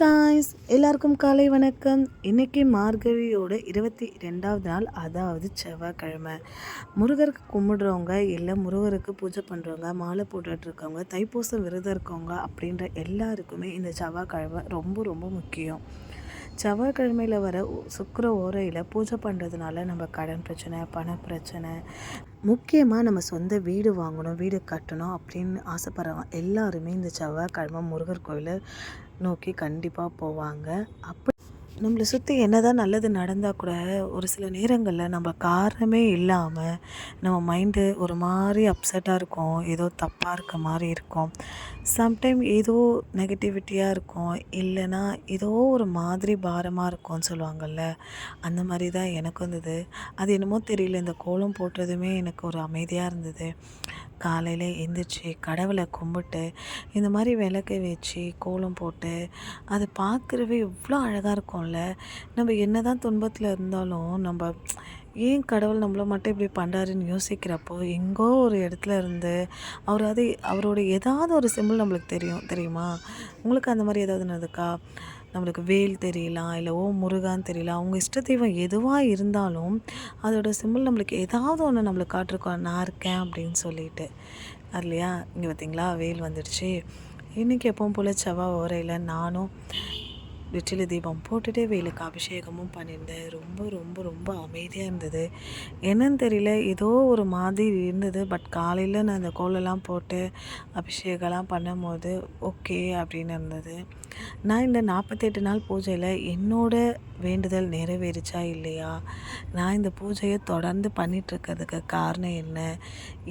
Guys, எல்லாருக்கும் காலை வணக்கம். இன்றைக்கி மார்கழியோட 22வது நாள், அதாவது செவ்வாய்க்கிழமை. முருகருக்கு கும்பிடுறவங்க, இல்லை முருகருக்கு பூஜை பண்ணுறவங்க, மாலை போட்டுட்ருக்கவங்க, தைப்பூசம் விரதம் இருக்கவங்க அப்படின்ற எல்லாருக்குமே இந்த செவ்வாய்க்கிழமை ரொம்ப ரொம்ப முக்கியம். செவ்வாய்க்கிழமையில் வர சுக்கிர ஓரையில் பூஜை பண்ணுறதுனால நம்ம கடன் பிரச்சனை, பண பிரச்சனை, முக்கியமாக நம்ம சொந்த வீடு வாங்கணும், வீடு கட்டணும் அப்படின்னு ஆசைப்படுறவங்க எல்லாருமே இந்த செவ்வாய்க்கிழமை முருகர் கோயிலை நோக்கி கண்டிப்பாக போவாங்க. அப்படி நம்மளை சுற்றி என்ன தான் நல்லது நடந்தால் கூட ஒரு சில நேரங்களில் நம்ம காரணமே இல்லாமல் நம்ம மைண்டு ஒரு மாதிரி அப்செட்டாக இருக்கும், ஏதோ தப்பாக இருக்க மாதிரி இருக்கும். சம்டைம் ஏதோ நெகட்டிவிட்டியாக இருக்கும், இல்லைன்னா ஏதோ ஒரு மாதிரி பாரமாக இருக்கும்னு சொல்லுவாங்கள்ல, அந்த மாதிரி தான் எனக்கு வந்தது. அது என்னமோ தெரியல, இந்த கோலம் போட்டதுமே எனக்கு ஒரு அமைதியாக இருந்தது. காலையில் எழுந்திரிச்சி கடவுளை கும்பிட்டு இந்த மாதிரி விளக்கு வச்சு கோலம் போட்டு அதை பார்க்குறவே எவ்வளோ அழகாக இருக்கும்ல. நம்ம என்ன தான் துன்பத்தில் இருந்தாலும் நம்ம ஏன் கடவுள் நம்மளை மட்டும் இப்படி பண்ணுறாருன்னு யோசிக்கிறப்போ எங்கோ ஒரு இடத்துல இருந்து அவரோட ஏதாவது ஒரு சிம்பிள் நம்மளுக்கு தெரியுமா? உங்களுக்கு அந்த மாதிரி ஏதாவது நடந்துக்கா? நம்மளுக்கு வேல் தெரியலாம், இல்லை முருகான்னு தெரியலாம், அவங்க இஷ்ட தெய்வம் எதுவாக இருந்தாலும் அதோட சிம்பிள் நம்மளுக்கு ஏதாவது ஒன்று நம்மளுக்கு காட்டிருக்கோம், நான் இருக்கேன் அப்படின்னு சொல்லிட்டு. அது இல்லையா? இங்கே பார்த்தீங்களா, வேல் வந்துடுச்சு. இன்றைக்கி எப்பவும் போல் செவ்வாய் ஓரையில் நானும் வெற்றிலை தீபம் போட்டுட்டு வேலுக்கு அபிஷேகமும் பண்ணியிருந்தேன். ரொம்ப ரொம்ப ரொம்ப அமைதியாக இருந்தது. என்னன்னு தெரியல, ஏதோ ஒரு மாதிரி இருந்தது. பட் காலையில் நான் அந்த கோலெல்லாம் போட்டு அபிஷேகம்லாம் பண்ணும்போது ஓகே அப்படின்னு இருந்தது. நான் இந்த 48 நாள் பூஜையில் என்னோட வேண்டுதல் நிறைவேறிச்சா இல்லையா, நான் இந்த பூஜையை தொடர்ந்து பண்ணிகிட்ருக்கிறதுக்கு காரணம் என்ன,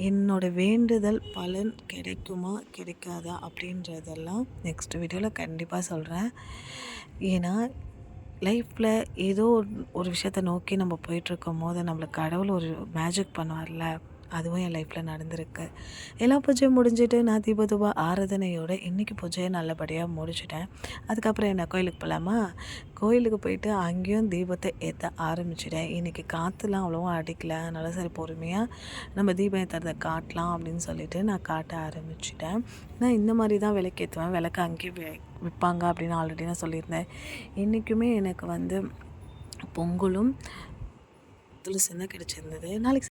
என்னோடய வேண்டுதல் பலன் கிடைக்குமா கிடைக்காதா அப்படின்றதெல்லாம் நெக்ஸ்ட் வீடியோவில் கண்டிப்பாக சொல்கிறேன். ஏன்னா லைஃப்பில் ஏதோ ஒரு விஷயத்தை நோக்கி நம்ம போயிட்டுருக்கும் போது நம்மளுக்கு கடவுள் ஒரு மேஜிக் பண்ணுவார்ல, அதுவும் என் லைஃப்பில் நடந்திருக்கு. எல்லா பூஜையும் முடிஞ்சுட்டு நான் தீப ஆராதனையோட இன்றைக்கி பூஜையை நல்லபடியாக முடிச்சுட்டேன். அதுக்கப்புறம் என்ன, கோயிலுக்கு போகலாமா? கோயிலுக்கு போயிட்டு அங்கேயும் தீபத்தை ஏற்ற ஆரம்பிச்சிட்டேன். இன்றைக்கி காற்றுலாம் அவ்வளோவா அடிக்கலை, அதனால சரி பொறுமையாக நம்ம தீபம் ஏற்றுறதை காட்டலாம் அப்படின்னு சொல்லிட்டு நான் காட்ட ஆரம்பிச்சிட்டேன். நான் இந்த மாதிரி தான் விளக்கேற்றுவேன், விளக்கு அங்கேயே விற்பாங்க அப்படின்னு ஆல்ரெடி நான் சொல்லியிருந்தேன். இன்றைக்குமே எனக்கு பொங்கலும் துளசி தான் கிடச்சிருந்தது. நாளைக்கு